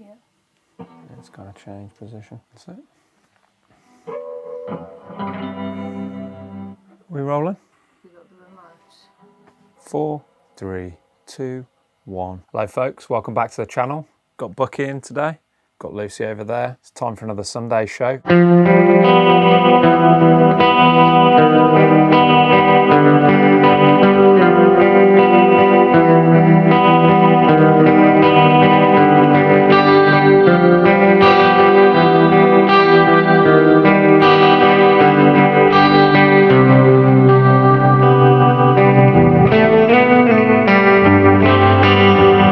Yeah. It's going to change position. That's it. We rolling? We got the remote. 4, 3, 2, 1. Hello folks, welcome back to the channel. Got Bucky in today, got Lucy over there. It's time for another Sunday show.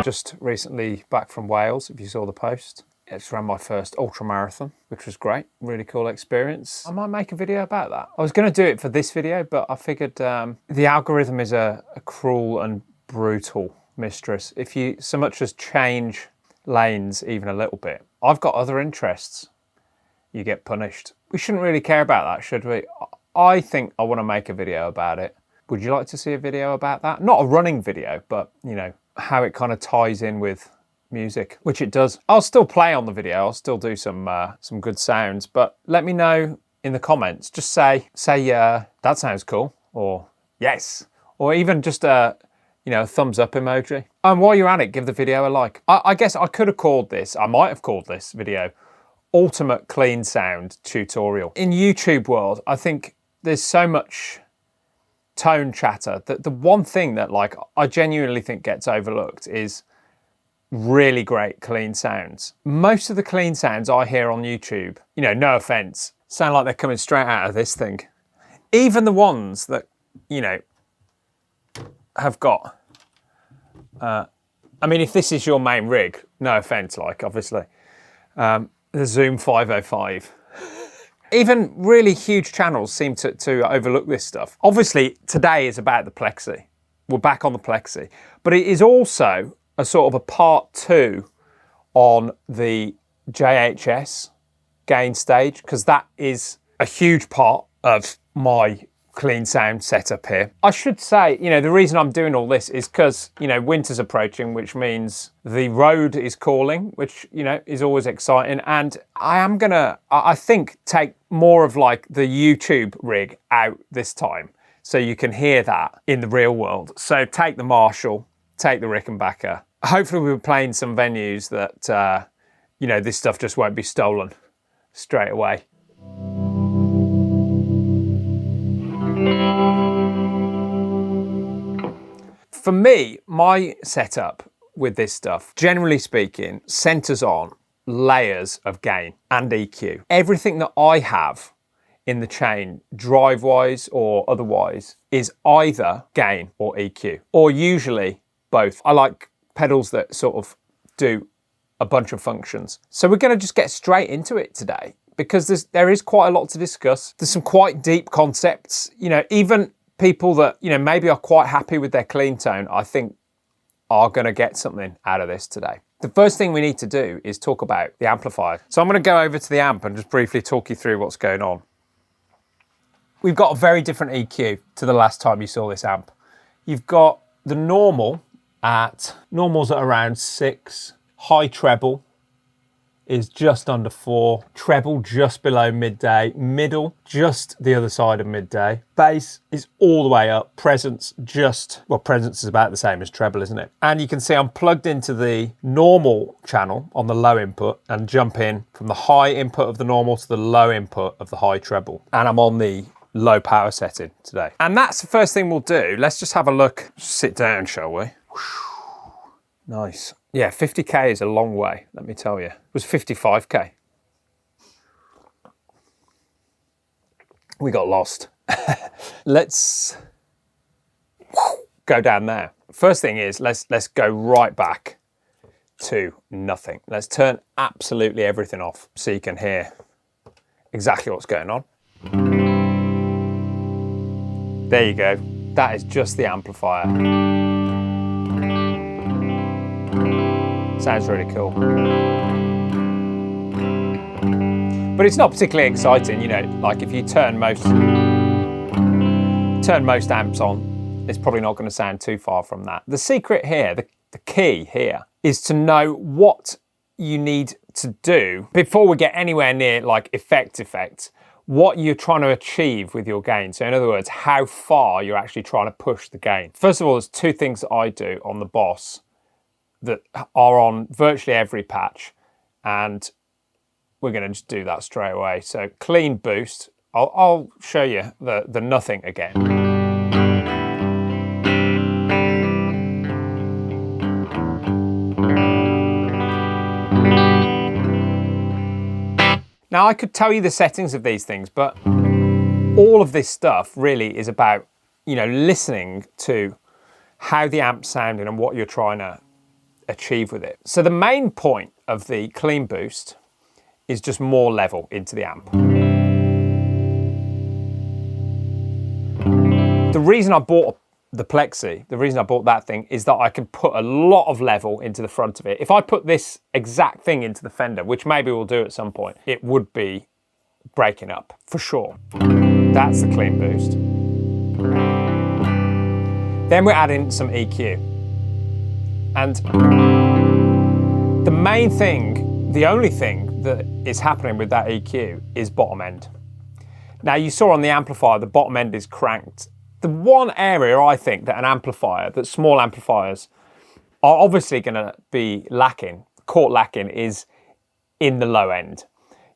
Just recently back from Wales, if you saw the post. It's ran my first ultra marathon, which was great. Really cool experience. I might make a video about that. I was going to do it for this video, but I figured the algorithm is a cruel and brutal mistress. If you so much as change lanes even a little bit, I've got other interests, you get punished. We shouldn't really care about that, should we? I think I want to make a video about it. Would you like to see a video about that? Not a running video, but you know, how it kind of ties in with music, which it does. I'll still play on the video. I'll still do some good sounds, but let me know in the comments. Just say that sounds cool, or yes, or even just a thumbs up emoji. And while you're at it, give the video a like. I guess I could have called this. I might have called this video Ultimate Clean Sound Tutorial. In YouTube world, I think there's so much tone chatter that the one thing that like I genuinely think gets overlooked is really great clean sounds. Most of the clean sounds I hear on YouTube, you know, no offense, sound like they're coming straight out of this thing. Even the ones that, you know, have got I mean, if this is your main rig, no offense, like obviously the Zoom 505. Even really huge channels seem to overlook this stuff. Obviously, today is about the Plexi. We're back on the Plexi. But it is also a sort of a part 2 on the JHS gain stage, because that is a huge part of my clean sound setup here. I should say, you know, the reason I'm doing all this is because, you know, winter's approaching, which means the road is calling, which, you know, is always exciting. And I am gonna, I think, take more of like the YouTube rig out this time, so you can hear that in the real world. So take the Marshall, take the Rickenbacker. Hopefully we're playing some venues that, you know, this stuff just won't be stolen straight away. For me, my setup with this stuff, generally speaking, centers on layers of gain and EQ. Everything that I have in the chain, drive-wise or otherwise, is either gain or EQ, or usually both. I like pedals that sort of do a bunch of functions. So we're going to just get straight into it today, because there is quite a lot to discuss. There's some quite deep concepts, you know, even people that, you know, maybe are quite happy with their clean tone, I think are going to get something out of this today. The first thing we need to do is talk about the amplifier. So I'm going to go over to the amp and just briefly talk you through what's going on. We've got a very different EQ to the last time you saw this amp. You've got the normal's at around 6, high treble is just under 4, treble just below midday, middle just the other side of midday, bass is all the way up, presence presence is about the same as treble, isn't it? And you can see I'm plugged into the normal channel on the low input and jump in from the high input of the normal to the low input of the high treble. And I'm on the low power setting today. And that's the first thing we'll do. Let's just have a look. Sit down, shall we? Nice. Yeah, 50k is a long way, let me tell you. It was 55k. We got lost. Let's go down there. First thing is, let's go right back to nothing. Let's turn absolutely everything off so you can hear exactly what's going on. There you go. That is just the amplifier. Sounds really cool. But it's not particularly exciting, you know, like if you turn most amps on, it's probably not going to sound too far from that. The secret here, the key here, is to know what you need to do before we get anywhere near like effects, what you're trying to achieve with your gain. So in other words, how far you're actually trying to push the gain. First of all, there's two things that I do on the Boss that are on virtually every patch, and we're going to just do that straight away. So clean boost. I'll show you the nothing again. Now I could tell you the settings of these things, but all of this stuff really is about, you know, listening to how the amp's sounding and what you're trying to achieve with it. So the main point of the clean boost is just more level into the amp. The reason I bought the Plexi, the reason I bought that thing is that I can put a lot of level into the front of it. If I put this exact thing into the Fender, which maybe we'll do at some point, it would be breaking up for sure. That's the clean boost. Then we're adding some EQ. And the main thing, the only thing that is happening with that EQ is bottom end. Now you saw on the amplifier, the bottom end is cranked. The one area I think that an amplifier, that small amplifiers are obviously going to be lacking, caught lacking, is in the low end.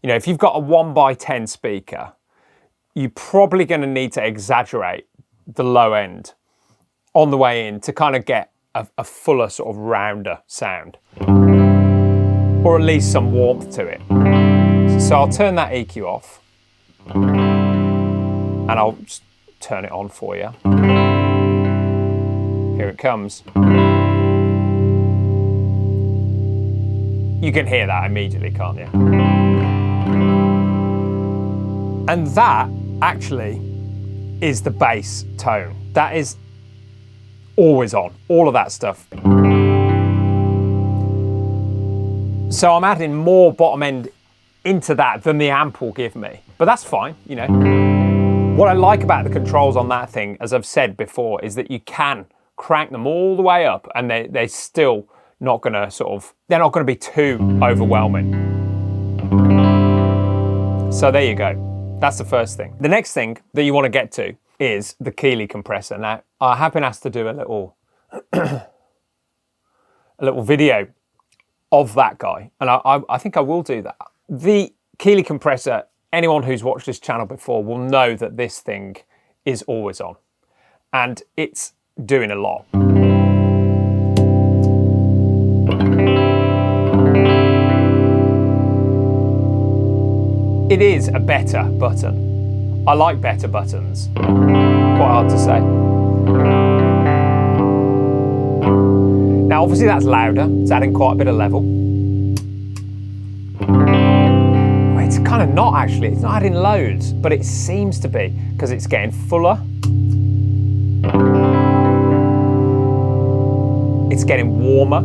You know, if you've got a 1x10 speaker, you're probably going to need to exaggerate the low end on the way in to kind of get a fuller sort of rounder sound, or at least some warmth to it. So I'll turn that EQ off and I'll just turn it on for you. Here it comes. You can hear that immediately, can't you? And that actually is the bass tone. That is always on, all of that stuff. So I'm adding more bottom end into that than the amp will give me, but that's fine, you know. What I like about the controls on that thing, as I've said before, is that you can crank them all the way up and they're still not going to they're not going to be too overwhelming. So there you go. That's the first thing. The next thing that you want to get to is the Keeley compressor. Now, I have been asked to do a little, a little video of that guy, and I think I will do that. The Keeley compressor, anyone who's watched this channel before will know that this thing is always on, and it's doing a lot. It is a better button. I like better buttons. Quite hard to say. Now obviously that's louder, it's adding quite a bit of level. It's kind of not actually, it's not adding loads, but it seems to be, because it's getting fuller. It's getting warmer.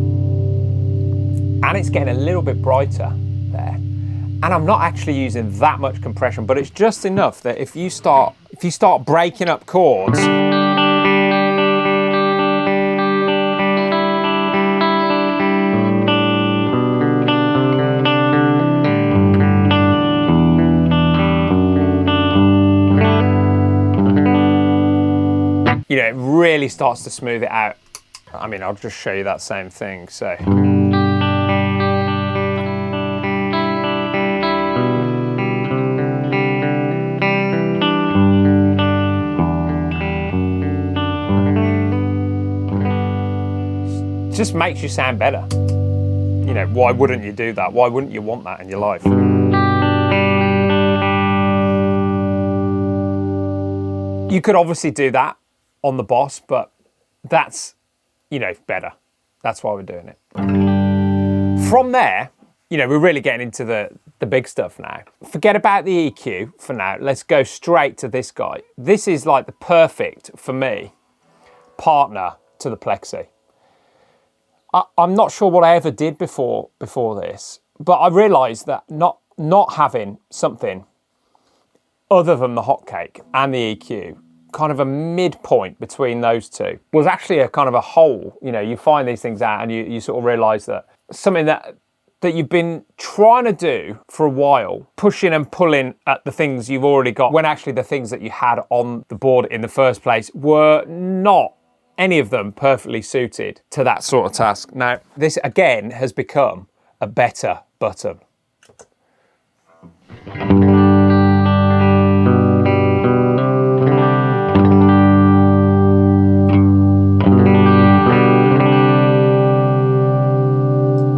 And it's getting a little bit brighter there. And I'm not actually using that much compression, but it's just enough that if you start breaking up chords, you know, it really starts to smooth it out. I mean, I'll just show you that same thing, so. Just makes you sound better. You know, why wouldn't you do that? Why wouldn't you want that in your life? You could obviously do that on the Boss, but that's, you know, better. That's why we're doing it. From there, you know, we're really getting into the big stuff now. Forget about the EQ for now. Let's go straight to this guy. This is like the perfect, for me, partner to the Plexi. I'm not sure what I ever did before this, but I realised that not having something other than the hotcake and the EQ, kind of a midpoint between those two, was actually a kind of a hole. You know, you find these things out and you sort of realise that something that that you've been trying to do for a while, pushing and pulling at the things you've already got, when actually the things that you had on the board in the first place were not any of them perfectly suited to that sort of task. Now, this again has become a better button.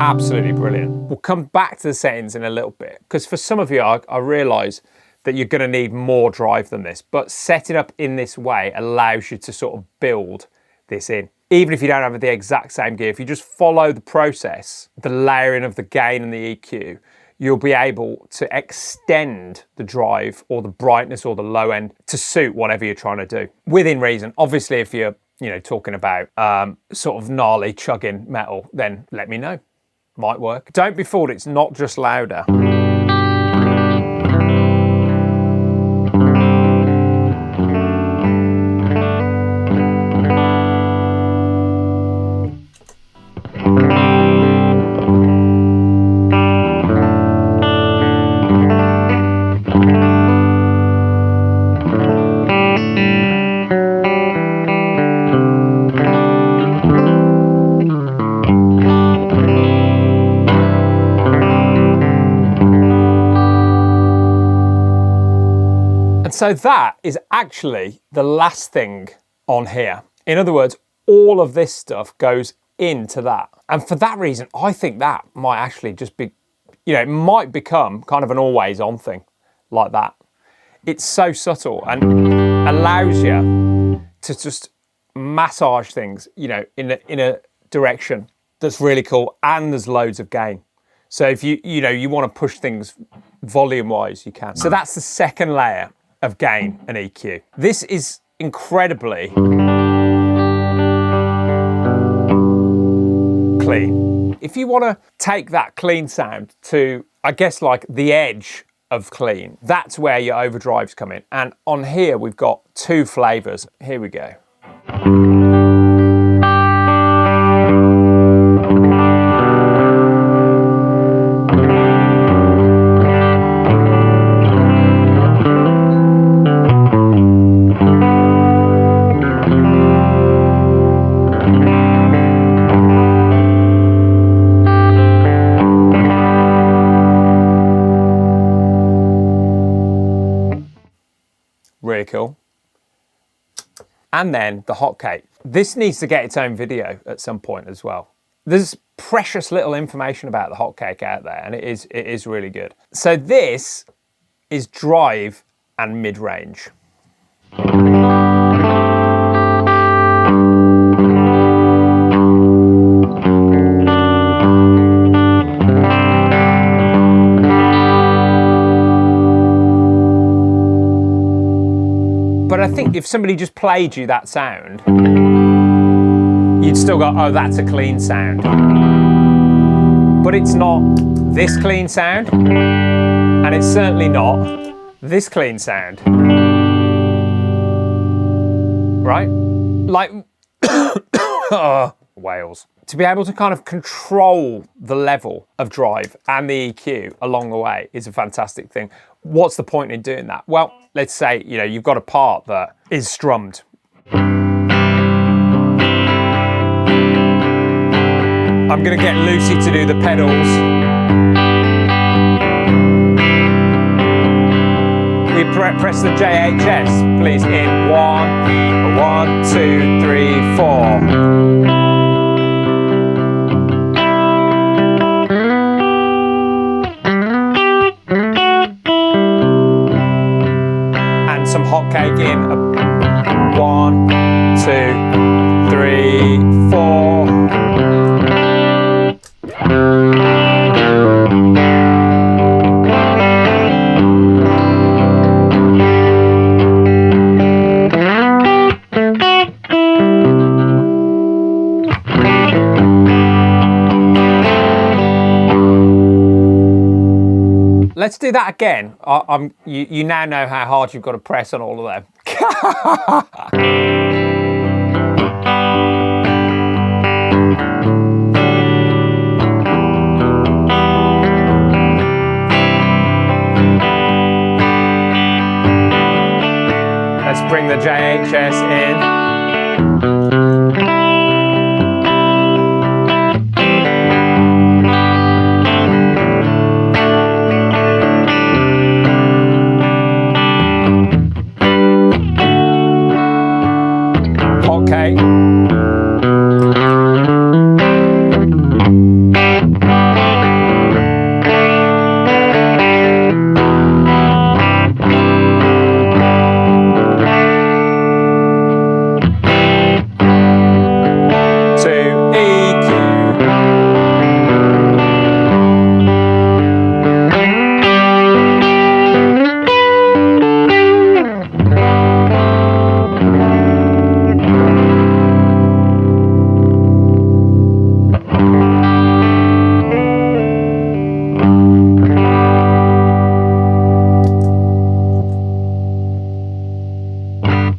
Absolutely brilliant. We'll come back to the settings in a little bit, because for some of you, I realise that you're going to need more drive than this, but setting up in this way allows you to sort of build this in. Even if you don't have the exact same gear, if you just follow the process, the layering of the gain and the EQ, you'll be able to extend the drive or the brightness or the low end to suit whatever you're trying to do, within reason. Obviously, if you're talking about sort of gnarly chugging metal, then let me know. Might work. Don't be fooled, it's not just louder. So that is actually the last thing on here. In other words, all of this stuff goes into that. And for that reason, I think that might actually just be, it might become kind of an always on thing like that. It's so subtle and allows you to just massage things, in a direction that's really cool, and there's loads of gain. So if you want to push things volume wise, you can. So that's the second layer of gain and EQ. This is incredibly clean. If you want to take that clean sound to, I guess, like the edge of clean, that's where your overdrives come in. And on here, we've got two flavors. Here we go. Really cool. And then the hotcake. This needs to get its own video at some point as well. There's precious little information about the hotcake out there, and it is really good. So this is drive and mid-range. But I think if somebody just played you that sound, you'd still go, oh, that's a clean sound. But it's not this clean sound, and it's certainly not this clean sound. Right? Like, Wales. To be able to kind of control the level of drive and the EQ along the way is a fantastic thing. What's the point in doing that? Well, let's say, you've got a part that is strummed. I'm gonna get Lucy to do the pedals. We press the JHS, please, in 1, 2, 3, 4. Some hotcake in 1, 2, 3, 4. Let's do that again. You now know how hard you've got to press on all of them. bring the JHS in. Okay.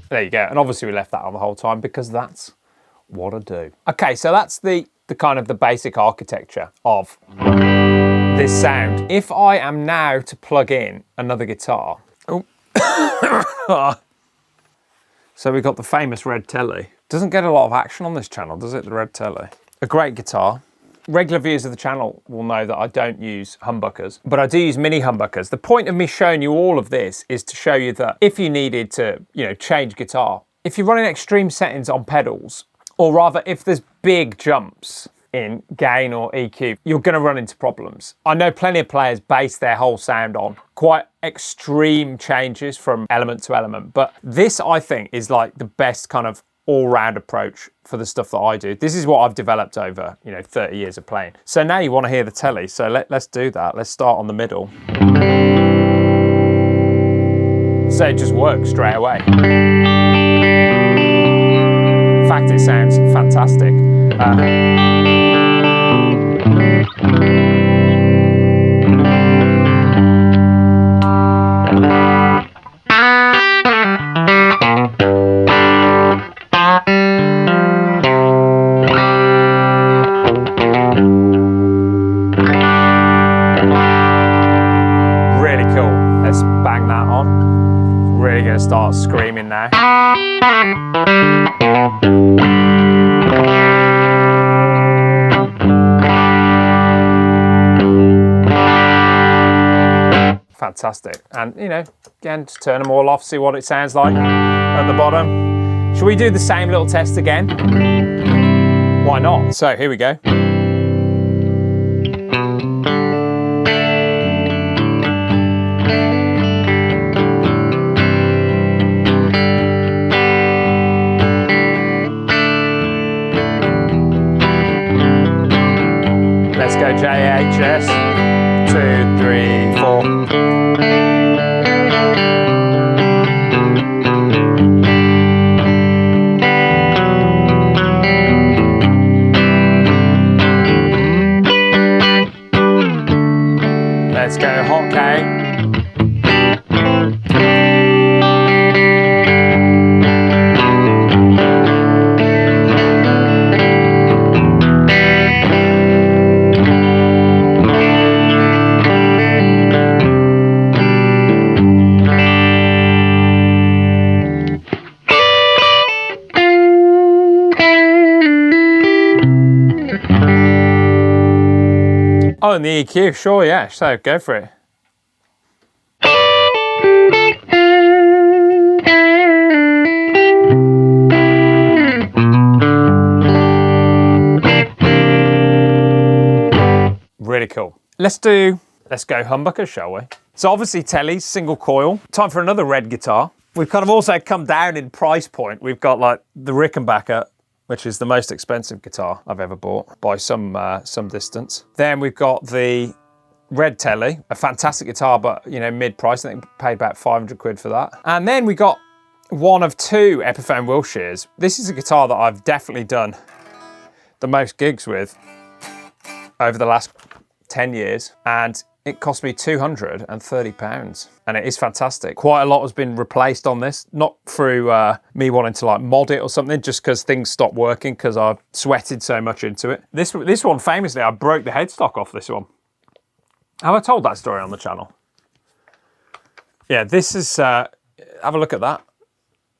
There you go. And obviously we left that on the whole time because that's what I do. Okay, so that's the kind of the basic architecture of this sound. If I am now to plug in another guitar, so we've got the famous red telly. Doesn't get a lot of action on this channel, does it, the red telly? A great guitar. Regular viewers of the channel will know that I don't use humbuckers, but I do use mini humbuckers. The point of me showing you all of this is to show you that if you needed to, change guitar, if you're running extreme settings on pedals, or rather if there's big jumps in gain or EQ, you're going to run into problems. I know plenty of players base their whole sound on quite extreme changes from element to element, but this I think is like the best kind of all-round approach for the stuff that I do. This is what I've developed over 30 years of playing. So now you want to hear the telly, so let's do that. Let's start on the middle. So it just works straight away. In fact, it sounds fantastic. Start screaming now. Fantastic. And again, just turn them all off, see what it sounds like at the bottom. Should we do the same little test again? Why not? So here we go. Let's go JHS, 2, 3, 4. Let's go hot K. Oh, and the EQ, sure, yeah, so go for it. Really cool. Let's go humbucker, shall we? So obviously telly's single coil. Time for another red guitar. We've kind of also come down in price point. We've got like the Rickenbacker, which is the most expensive guitar I've ever bought by some distance. Then we've got the red telly, a fantastic guitar, but mid-price. I think we paid about 500 quid for that. And then we got one of two Epiphone Wilshires. This is a guitar that I've definitely done the most gigs with over the last 10 years, and it cost me £230, and it is fantastic. Quite a lot has been replaced on this, not through me wanting to like mod it or something, just because things stopped working because I've sweated so much into it. This one, famously, I broke the headstock off this one. Have I told that story on the channel? Yeah, this is, have a look at that.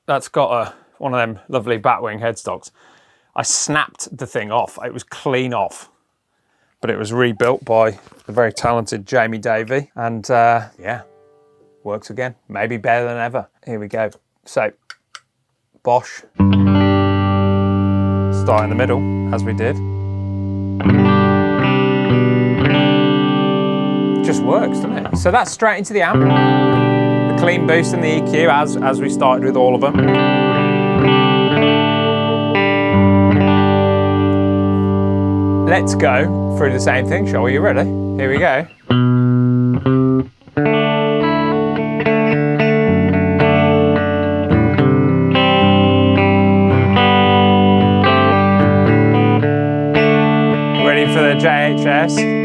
that's got one of them lovely Batwing headstocks. I snapped the thing off. It was clean off, but it was rebuilt by the very talented Jamie Davey, and yeah, works again. Maybe better than ever. Here we go. So, Bosch. Start in the middle, as we did. Just works, doesn't it? So that's straight into the amp. The clean boost and the EQ, as we started with all of them. Let's go through the same thing, shall we? Are you ready? Here we go. Ready for the JHS?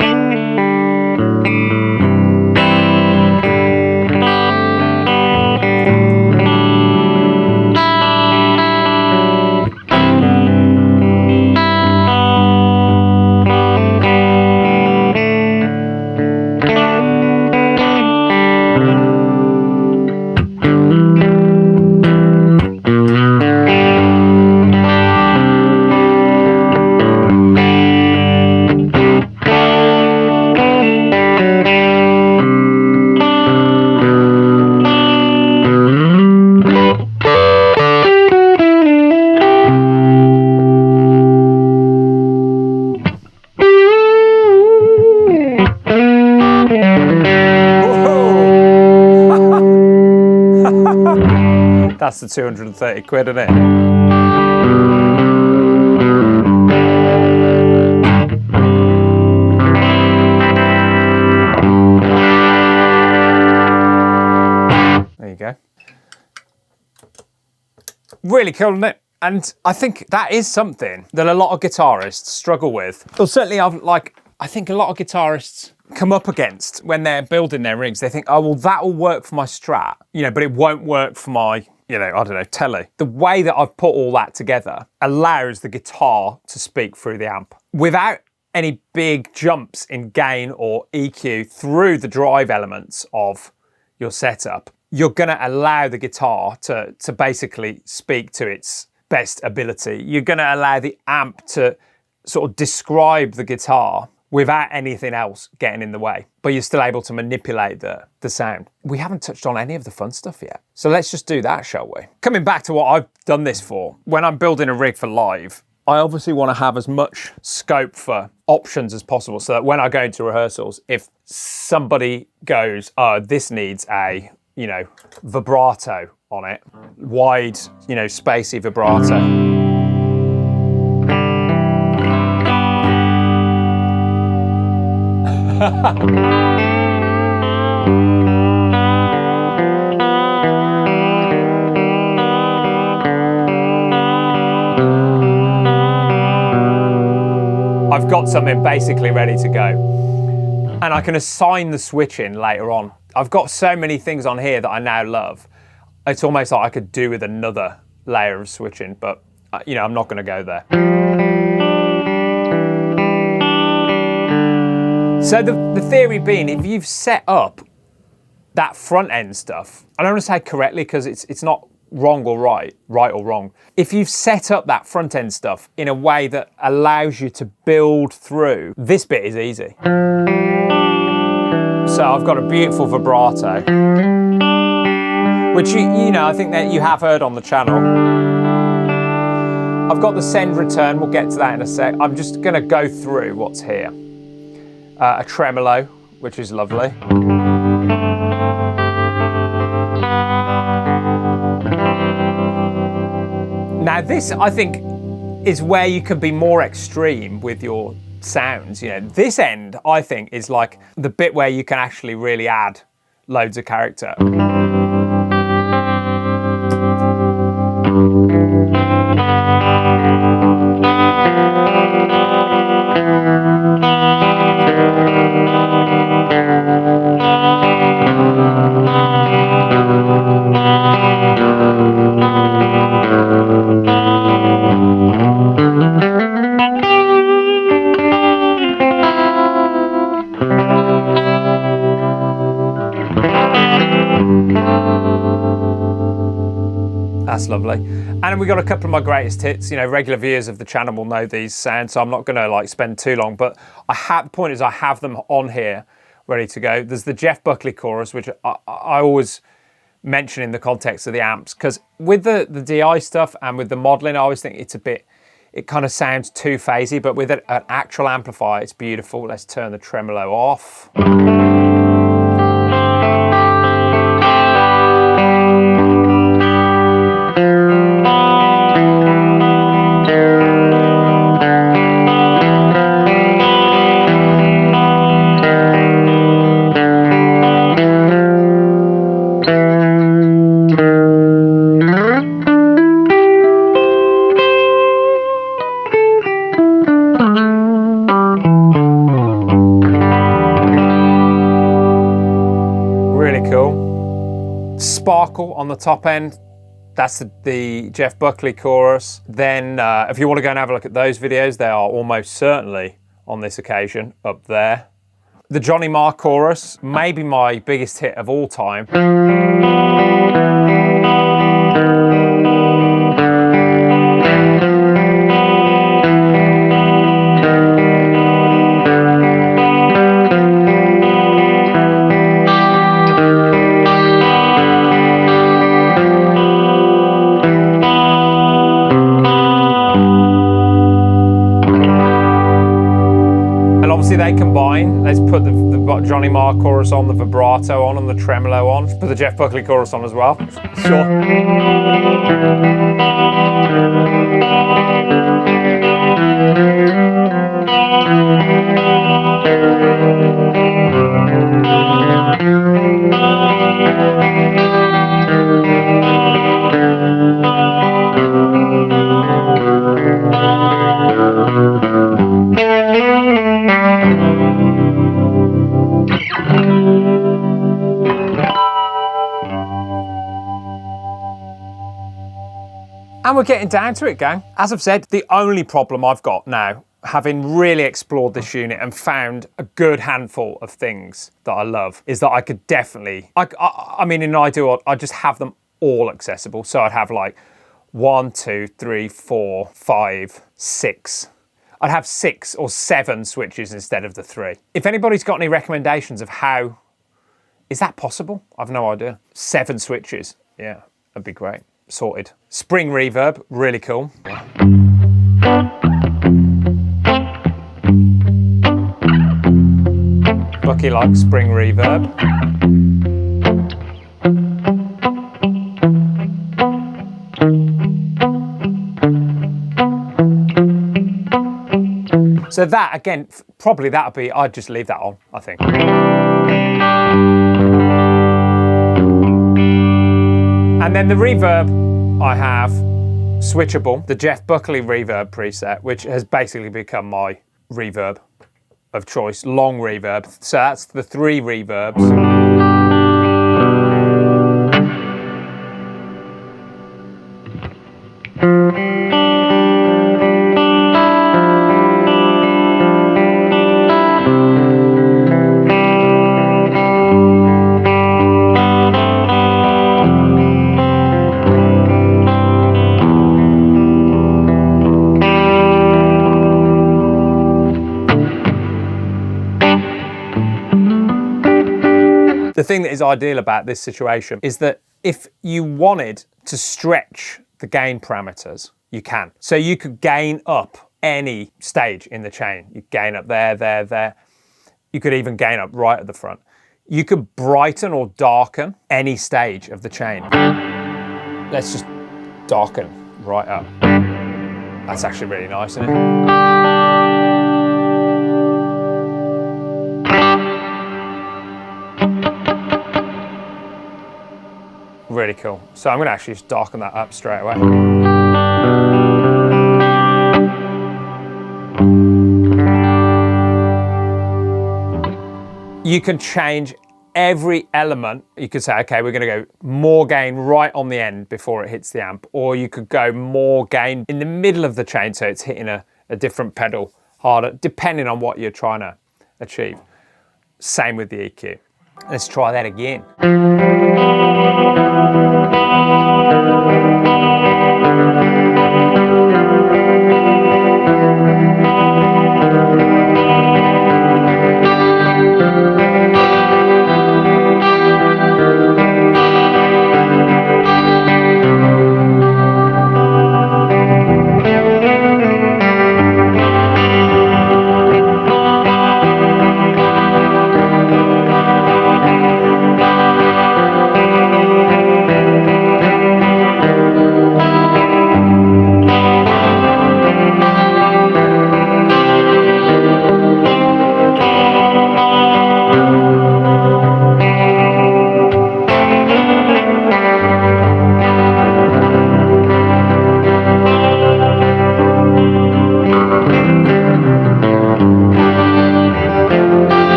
That's the 230 quid, isn't it? There you go. Really cool, isn't it? And I think that is something that a lot of guitarists struggle with. Well, certainly I think a lot of guitarists come up against when they're building their rigs. They think, oh, well, that'll work for my Strat, you know, but it won't work for my, you know, I don't know, Tele. The way that I've put all that together allows the guitar to speak through the amp without any big jumps in gain or EQ through the drive elements of your setup. You're gonna allow the guitar to basically speak to its best ability. You're gonna allow the amp to sort of describe the guitar without anything else getting in the way, but you're still able to manipulate the sound. We haven't touched on any of the fun stuff yet. So let's just do that, shall we? Coming back to what I've done this for, when I'm building a rig for live, I obviously want to have as much scope for options as possible so that when I go into rehearsals, if somebody goes, oh, this needs a, you know, vibrato on it, wide, you know, spacey vibrato. I've got something basically ready to go, and I can assign the switch in later on. I've got so many things on here that I now love. It's almost like I could do with another layer of switching, but you know, I'm not going to go there. So the theory being, if you've set up that front end stuff, I don't want to say correctly because it's not wrong or right or wrong. If you've set up that front end stuff in a way that allows you to build through, this bit is easy. So I've got a beautiful vibrato, which you know, I think that you have heard on the channel. I've got the send return, we'll get to that in a sec. I'm just gonna go through what's here. A tremolo, which is lovely. Now this, I think, is where you can be more extreme with your sounds. You know, this end, I think, is like the bit where you can actually really add loads of character. That's lovely. And then we got a couple of my greatest hits. You know, regular viewers of the channel will know these sounds, so I'm not going to like spend too long. But the point is, I have them on here, ready to go. There's the Jeff Buckley chorus, which I always mention in the context of the amps, because with the DI stuff and with the modeling, I always think it's a bit, it kind of sounds too phasey. But with an actual amplifier, it's beautiful. Let's turn the tremolo off. Sparkle on the top end, that's the Jeff Buckley chorus. Then if you want to go and have a look at those videos, they are almost certainly on this occasion up there. The Johnny Marr chorus, maybe my biggest hit of all time. They combine. Let's put the Johnny Marr chorus on, the vibrato on, and the tremolo on. Put the Jeff Buckley chorus on as well. Sure. And we're getting down to it, gang. As I've said, the only problem I've got now, having really explored this unit and found a good handful of things that I love, is that I could definitely, I mean, in an ideal world, I'd just have them all accessible. So I'd have like 1, 2, 3, 4, 5, 6. I'd have 6 or 7 switches instead of the 3. If anybody's got any recommendations of how, is that possible? I've no idea. 7 switches, yeah, that'd be great. Sorted. Spring reverb, really cool. Bucky likes spring reverb. So that, again, probably that'll be, I'd just leave that on, I think. And then the reverb, I have switchable, the Jeff Buckley reverb preset, which has basically become my reverb of choice, long reverb. So that's the 3 reverbs. The thing that is ideal about this situation is that if you wanted to stretch the gain parameters, you can. So you could gain up any stage in the chain. You gain up there, there, there. You could even gain up right at the front. You could brighten or darken any stage of the chain. Let's just darken right up. That's actually really nice, isn't it? Really cool. So I'm going to actually just darken that up straight away. You can change every element. You could say, okay, we're going to go more gain right on the end before it hits the amp, or you could go more gain in the middle of the chain so it's hitting a different pedal harder, depending on what you're trying to achieve. Same with the EQ. Let's try that again.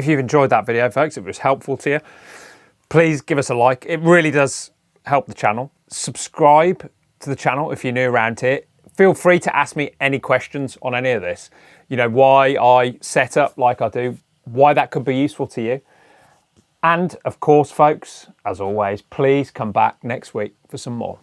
If you've enjoyed that video, folks, if it was helpful to you, please give us a like. It really does help the channel. Subscribe to the channel if you're new around here. Feel free to ask me any questions on any of this. You know, why I set up like I do, why that could be useful to you. And of course, folks, as always, please come back next week for some more.